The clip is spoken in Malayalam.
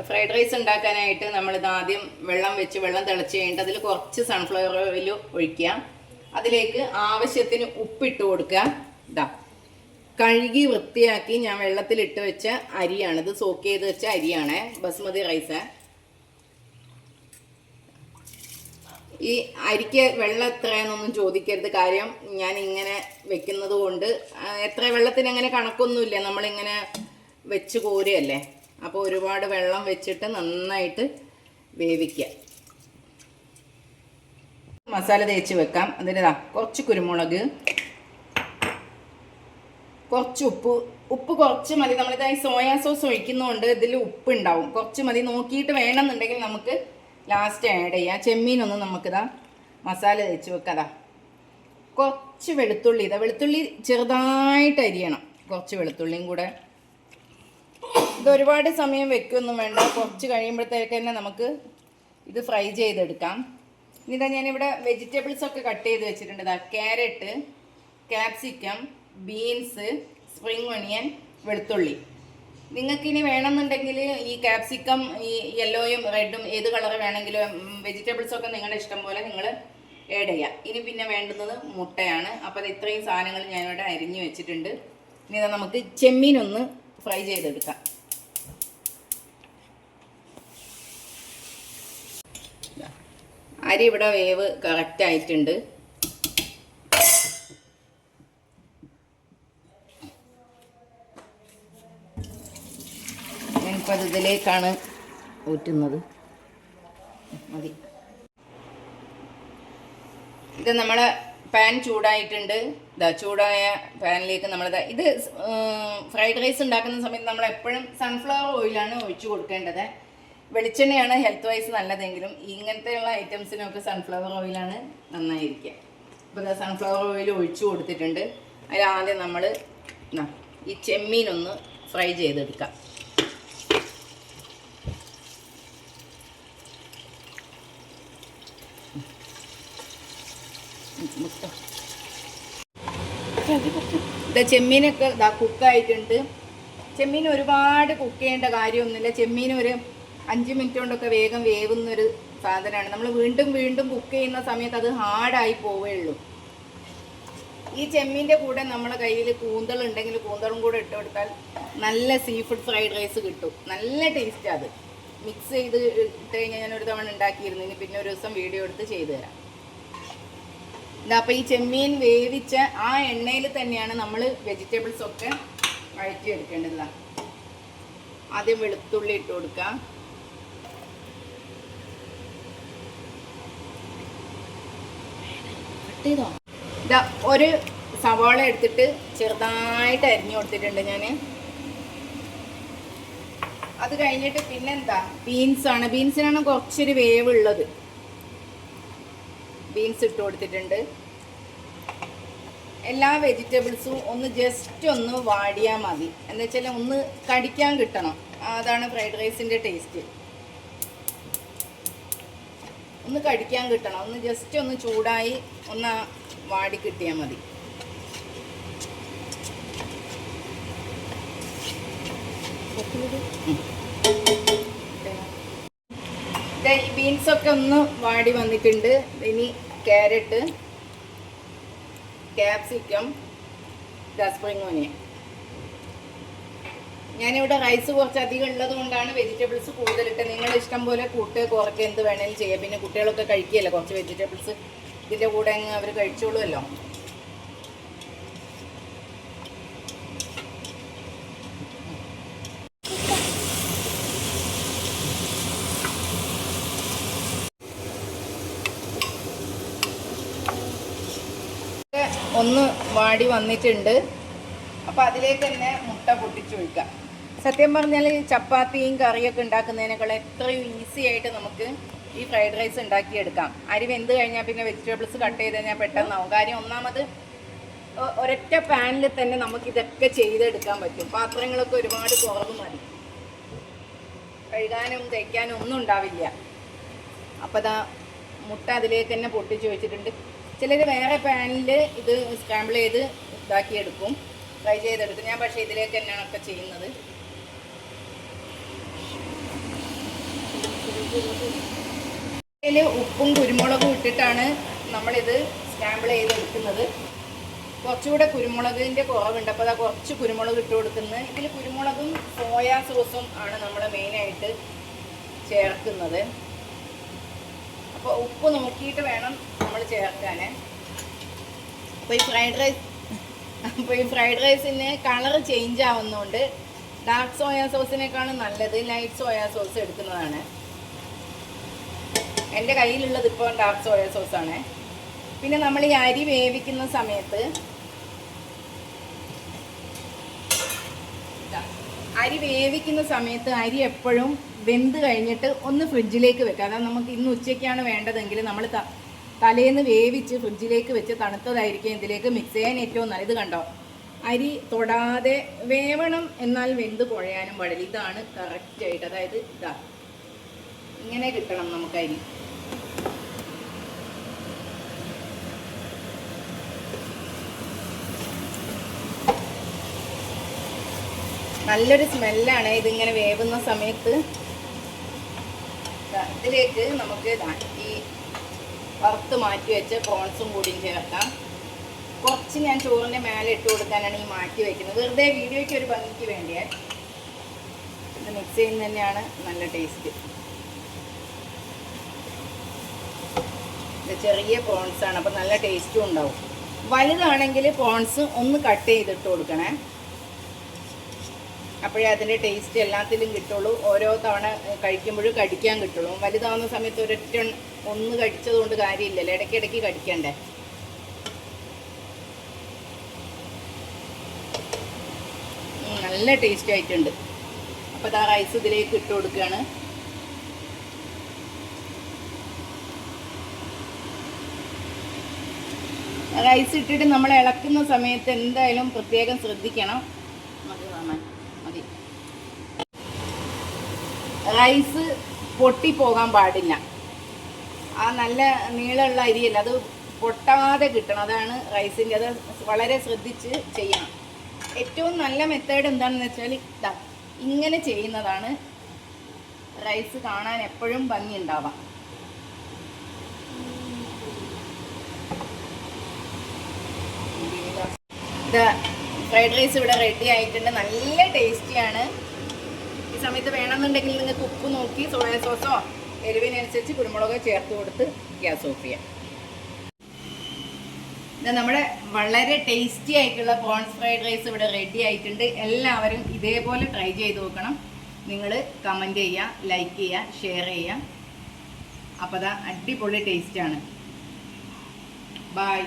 ഫ്രൈഡ് റൈസ് ഉണ്ടാക്കാനായിട്ട് നമ്മളിത് ആദ്യം വെള്ളം തിളച്ച് കഴിഞ്ഞിട്ട് അതിൽ കുറച്ച് സൺഫ്ലവർ ഓയിൽ ഒഴിക്കുക. അതിലേക്ക് ആവശ്യത്തിന് ഉപ്പിട്ട് കൊടുക്കുക. ഇതാ കഴുകി വൃത്തിയാക്കി ഞാൻ വെള്ളത്തിലിട്ട് വെച്ച അരിയാണ്, ഇത് സോക്ക് ചെയ്ത് വെച്ച അരിയാണ്, ബസ്മതി റൈസ്. ഈ അരിക്ക് വെള്ളം എത്രയാണെന്നൊന്നും ചോദിക്കരുത്, കാര്യം ഞാൻ ഇങ്ങനെ വെക്കുന്നത് കൊണ്ട് എത്ര വെള്ളത്തിന് അങ്ങനെ കണക്കൊന്നുമില്ല, നമ്മളിങ്ങനെ വെച്ച് കോരുകയല്ലേ. അപ്പോൾ ഒരുപാട് വെള്ളം വെച്ചിട്ട് നന്നായിട്ട് വേവിക്കുക. മസാല തേച്ച് വെക്കാം. അതിന് കുറച്ച് കുരുമുളക്, കുറച്ച് ഉപ്പ് കുറച്ച് മതി. നമ്മളിതായി സോയാ സോസ് ഒഴിക്കുന്നതുകൊണ്ട് ഇതിൽ ഉപ്പ് ഉണ്ടാവും, കുറച്ച് മതി. നോക്കിയിട്ട് വേണമെന്നുണ്ടെങ്കിൽ നമുക്ക് ലാസ്റ്റ് ആഡ് ചെയ്യാം. ചെമ്മീനൊന്നും നമുക്കിതാ മസാല തേച്ച് വെക്കാം. കുറച്ച് വെളുത്തുള്ളി, വെളുത്തുള്ളി ചെറുതായിട്ട് അരിയണം, കുറച്ച് വെളുത്തുള്ളിയും കൂടെ. ഇത് ഒരുപാട് സമയം വെക്കൊന്നും വേണ്ട, കുറച്ച് കഴിയുമ്പോഴത്തേക്ക് തന്നെ നമുക്ക് ഇത് ഫ്രൈ ചെയ്തെടുക്കാം. ഇതാ ഞാനിവിടെ വെജിറ്റബിൾസ് ഒക്കെ കട്ട് ചെയ്ത് വെച്ചിട്ടുണ്ട്. Carrot, capsicum, beans, spring onion, വെളുത്തുള്ളി. നിങ്ങൾക്കിനി വേണമെന്നുണ്ടെങ്കിൽ ഈ ക്യാപ്സിക്കം ഈ യെല്ലോയും റെഡും ഏത് കളർ വേണമെങ്കിലും വെജിറ്റബിൾസൊക്കെ നിങ്ങളുടെ ഇഷ്ടം പോലെ നിങ്ങൾ ആഡ് ചെയ്യാം. ഇനി പിന്നെ വേണ്ടുന്നത് മുട്ടയാണ്. അപ്പോൾ ഇത്രയും സാധനങ്ങൾ ഞാനിവിടെ അരിഞ്ഞു വെച്ചിട്ടുണ്ട്. ഇനി നമുക്ക് ചെമ്മീനൊന്ന് ഫ്രൈ ചെയ്തെടുക്കാം. അരി ഇവിടെ വേവ് കറക്റ്റ് ആയിട്ടുണ്ട്. ഞാനിപ്പോൾ അത് ഇതിലേക്കാണ് ഊറ്റുന്നത്. മതി. ഇത് നമ്മളെ പാൻ ചൂടായിട്ടുണ്ട്. ചൂടായ പാനിലേക്ക് ഇത് ഫ്രൈഡ് റൈസ് ഉണ്ടാക്കുന്ന സമയത്ത് നമ്മൾ എപ്പോഴും സൺഫ്ലവർ ഓയിലാണ് ഒഴിച്ചു കൊടുക്കേണ്ടത്. വെളിച്ചെണ്ണയാണ് ഹെൽത്ത് വൈസ് നല്ലതെങ്കിലും ഇങ്ങനത്തെയുള്ള ഐറ്റംസിനൊക്കെ സൺഫ്ലവർ ഓയിലാണ് നന്നായിരിക്കുക. അപ്പോൾ സൺഫ്ലവർ ഓയിൽ ഒഴിച്ചു കൊടുത്തിട്ടുണ്ട്. അതിലാദ്യം നമ്മൾ ഈ ചെമ്മീനൊന്ന് ഫ്രൈ ചെയ്തെടുക്കാം. ചെമ്മീനൊക്കെ കുക്കായിട്ടുണ്ട്. ചെമ്മീൻ ഒരുപാട് കുക്ക് ചെയ്യേണ്ട കാര്യമൊന്നുമില്ല. ചെമ്മീൻ ഒരു 5 മിനിറ്റ് കൊണ്ടൊക്കെ വേഗം വേവുന്നൊരു സാധനമാണ്. നമ്മൾ വീണ്ടും വീണ്ടും കുക്ക് ചെയ്യുന്ന സമയത്ത് അത് ഹാർഡായി പോവുകയുള്ളൂ. ഈ ചെമ്മീൻ്റെ കൂടെ നമ്മളെ കയ്യിൽ കൂന്തളുണ്ടെങ്കിൽ കൂന്തളും കൂടെ ഇട്ട് കൊടുത്താൽ നല്ല സീ ഫുഡ് ഫ്രൈഡ് റൈസ് കിട്ടും. നല്ല ടേസ്റ്റാണ്. അത് മിക്സ് ചെയ്ത് ഇട്ട് കഴിഞ്ഞാൽ ഞാനൊരു തവണ ഉണ്ടാക്കിയിരുന്നു. ഇനി പിന്നെ ഒരു ദിവസം വീഡിയോ എടുത്ത് ചെയ്തു തരാം. അപ്പോൾ ഈ ചെമ്മീൻ വേവിച്ച ആ എണ്ണയിൽ തന്നെയാണ് നമ്മൾ വെജിറ്റബിൾസൊക്കെ വഴറ്റിയെടുക്കേണ്ടതാണ്. ആദ്യം വെളുത്തുള്ളി ഇട്ട് കൊടുക്കാം. ഒരു സവാള എടുത്തിട്ട് ചെറുതായിട്ട് അരിഞ്ഞു കൊടുത്തിട്ടുണ്ട് ഞാൻ. അത് കഴിഞ്ഞിട്ട് പിന്നെന്താ ബീൻസാണ്. ബീൻസിനാണ് കുറച്ചൊരു വേവുള്ളത്. ബീൻസ് ഇട്ട് കൊടുത്തിട്ടുണ്ട്. എല്ലാ വെജിറ്റബിൾസും ഒന്ന് ജസ്റ്റ് ഒന്ന് വാടിയാൽ മതി. എന്ന് വെച്ചാൽ ഒന്ന് കടിക്കാൻ കിട്ടണം. അതാണ് ഫ്രൈഡ് റൈസിൻ്റെ ടേസ്റ്റ്. ഒന്ന് കടിക്കാൻ കിട്ടണം. ഒന്ന് ജസ്റ്റ് ഒന്ന് ചൂടായി ഒന്ന് വാടി കിട്ടിയാൽ മതി. ഈ ബീൻസൊക്കെ ഒന്ന് വാടി വന്നിട്ടുണ്ട്. ഇനി ക്യാരറ്റ്, ക്യാപ്സിക്കം, സ്പ്രിംഗ് ഓനിയൻ. ഞാനിവിടെ റൈസ് കുറച്ചധികം ഉള്ളത് കൊണ്ടാണ് വെജിറ്റബിൾസ് കൂടുതലിട്ട്. നിങ്ങൾ ഇഷ്ടം പോലെ കൂട്ട് കുറയ്ക്കുക, എന്ത് വേണേലും ചെയ്യാം. പിന്നെ കുട്ടികളൊക്കെ കഴിക്കുകയല്ലോ, കുറച്ച് വെജിറ്റബിൾസ് ഇതിൻ്റെ കൂടെ അങ്ങ് അവർ കഴിച്ചോളുമല്ലോ. ഒന്ന് വാടി വന്നിട്ടുണ്ട്. അപ്പോൾ അതിലേക്ക് തന്നെ മുട്ട പൊട്ടിച്ചൊഴിക്കാം. സത്യം പറഞ്ഞാൽ ചപ്പാത്തിയും കറിയൊക്കെ ഉണ്ടാക്കുന്നതിനേക്കാൾ എത്രയും ഈസി ആയിട്ട് നമുക്ക് ഈ ഫ്രൈഡ് റൈസ് ഉണ്ടാക്കിയെടുക്കാം. അരി വെന്ത് കഴിഞ്ഞാൽ പിന്നെ വെജിറ്റബിൾസ് കട്ട് ചെയ്ത് കഴിഞ്ഞാൽ പെട്ടെന്നാവും. കാര്യം ഒന്നാമത് ഒരൊറ്റ പാനിൽ തന്നെ നമുക്കിതൊക്കെ ചെയ്തെടുക്കാൻ പറ്റും. പാത്രങ്ങളൊക്കെ ഒരുപാട് കുറവ് മതി, കഴുകാനും തേക്കാനും ഒന്നും ഉണ്ടാവില്ല. അപ്പോൾ മുട്ട അതിലേക്ക് തന്നെ പൊട്ടിച്ച് വെച്ചിട്ടുണ്ട്. ചിലർ വേറെ പാനിൽ ഇത് സ്ക്രാമ്പിൾ ചെയ്ത് ഇതാക്കിയെടുക്കും, ഫ്രൈ ചെയ്തെടുക്കും. ഞാൻ പക്ഷേ ഇതിലേക്ക് തന്നെയാണ് ഒക്കെ ചെയ്യുന്നത്. ഇതിൽ ഉപ്പും കുരുമുളകും ഇട്ടിട്ടാണ് നമ്മളിത് സ്ക്രാമ്പിൾ ചെയ്തെടുക്കുന്നത്. കുറച്ചുകൂടെ കുരുമുളകിൻ്റെ കുറവുണ്ട്, അപ്പോൾ അതാ കുറച്ച് കുരുമുളക് ഇട്ട് കൊടുക്കുന്നത്. ഇതിൽ കുരുമുളകും സോയാ സോസും ആണ് നമ്മൾ മെയിനായിട്ട് ചേർക്കുന്നത്. അപ്പോൾ ഉപ്പ് നോക്കിയിട്ട് വേണം നമ്മൾ ചേർക്കാൻ. അപ്പോൾ ഈ ഫ്രൈഡ് റൈസിന് കളർ ചേഞ്ച് ആവുന്നതുകൊണ്ട് ഡാർക്ക് സോയാ സോസിനേക്കാളും നല്ലത് ലൈറ്റ് സോയാ സോസ് എടുക്കുന്നതാണ്. എൻ്റെ കയ്യിലുള്ളത് ഇപ്പോൾ ഡാർക്ക് സോയാ സോസാണ്. പിന്നെ നമ്മൾ ഈ അരി വേവിക്കുന്ന സമയത്ത് അരി എപ്പോഴും വെന്ത് കഴിഞ്ഞിട്ട് ഒന്ന് ഫ്രിഡ്ജിലേക്ക് വെക്കുക. അതായത് നമുക്ക് ഇന്ന് ഉച്ചയ്ക്കാണ് വേണ്ടതെങ്കിൽ നമ്മൾ തലേന്ന് വേവിച്ച് ഫ്രിഡ്ജിലേക്ക് വെച്ച് തണുത്തതായിരിക്കും ഇതിലേക്ക് മിക്സ് ചെയ്യാൻ ഏറ്റവും നല്ലത്. ഇത് കണ്ടോ, അരി തൊടാതെ വേവണം, എന്നാൽ വെന്ത് കുഴയാനും പാടില്ല. ഇതാണ് കറക്റ്റായിട്ട്, അതായത് ഇതാ ഇങ്ങനെ കിട്ടണം നമുക്ക് അരി. നല്ലൊരു സ്മെല്ലാണ് ഇതിങ്ങനെ വേവുന്ന സമയത്ത്. ഇതിലേക്ക് നമുക്ക് ഈ വറുത്ത് മാറ്റി വെച്ച പ്രോൺസും കൂടിയും ചേർക്കാം. കുറച്ച് ഞാൻ ചോറിൻ്റെ മേലെ ഇട്ട് കൊടുക്കാനാണ് ഈ മാറ്റി വയ്ക്കുന്നത്, വെറുതെ വീഡിയോയ്ക്ക് ഒരു ഭംഗിക്ക് വേണ്ടിയേ. ഇത് മിക്സ് ചെയ്യുന്നത് തന്നെയാണ് നല്ല ടേസ്റ്റ്. ഇത് ചെറിയ പ്രോൺസാണ്, അപ്പോൾ നല്ല ടേസ്റ്റും ഉണ്ടാവും. വലുതാണെങ്കിൽ പ്രോൺസ് ഒന്ന് കട്ട് ചെയ്തിട്ട് കൊടുക്കണേ, അപ്പോഴേ അതിൻ്റെ ടേസ്റ്റ് എല്ലാത്തിലും കിട്ടുള്ളൂ. ഓരോ തവണ കഴിക്കുമ്പോഴും കടിക്കാൻ കിട്ടുള്ളൂ. വലുതാവുന്ന സമയത്ത് ഒരൊറ്റ ഒന്ന് കടിച്ചത് കൊണ്ട് കാര്യമില്ലല്ലോ, ഇടയ്ക്കിടയ്ക്ക് കടിക്കണ്ടേ. നല്ല ടേസ്റ്റ് ആയിട്ടുണ്ട്. അപ്പോൾ ഇതാ റൈസ് ഇതിലേക്ക് ഇട്ട് കൊടുക്കുകയാണ്. റൈസ് ഇട്ടിട്ട് നമ്മൾ ഇളക്കുന്ന സമയത്ത് എന്തായാലും പ്രത്യേകം ശ്രദ്ധിക്കണം. മതി, റൈസ് പൊട്ടിപ്പോകാൻ പാടില്ല. ആ നല്ല നീളമുള്ള അരിയല്ല, അത് പൊട്ടാതെ കിട്ടണം. അതാണ് റൈസിൻ്റെ, അത് വളരെ ശ്രദ്ധിച്ച് ചെയ്യണം. ഏറ്റവും നല്ല മെത്തേഡ് എന്താണെന്ന് വെച്ചാൽ ഇതാ ഇങ്ങനെ ചെയ്യുന്നതാണ് റൈസ് കാണാൻ എപ്പോഴും ഭംഗി ഉണ്ടാവാം. ഇത് ഫ്രൈഡ് റൈസ് ഇവിടെ റെഡി ആയിട്ടുണ്ട്. നല്ല ടേസ്റ്റിയാണ്. ഈ സമയത്ത് വേണമെന്നുണ്ടെങ്കിൽ നിങ്ങൾക്ക് ഉപ്പ് നോക്കി സോയാ സോസോ എരിവിനനുസരിച്ച് കുരുമുളകോ ചേർത്ത് കൊടുത്ത് ഗ്യാസ് ഓഫ് ചെയ്യാം. ഇത് നമ്മുടെ വളരെ ടേസ്റ്റി ആയിട്ടുള്ള പ്രോൺസ് ഫ്രൈഡ് റൈസ് ഇവിടെ റെഡി ആയിട്ടുണ്ട്. എല്ലാവരും ഇതേപോലെ ട്രൈ ചെയ്ത് നോക്കണം. നിങ്ങൾ കമൻറ്റ് ചെയ്യുക, ലൈക്ക് ചെയ്യുക, ഷെയർ ചെയ്യുക. അപ്പോൾ അതാ അടിപൊളി ടേസ്റ്റാണ്. ബൈ.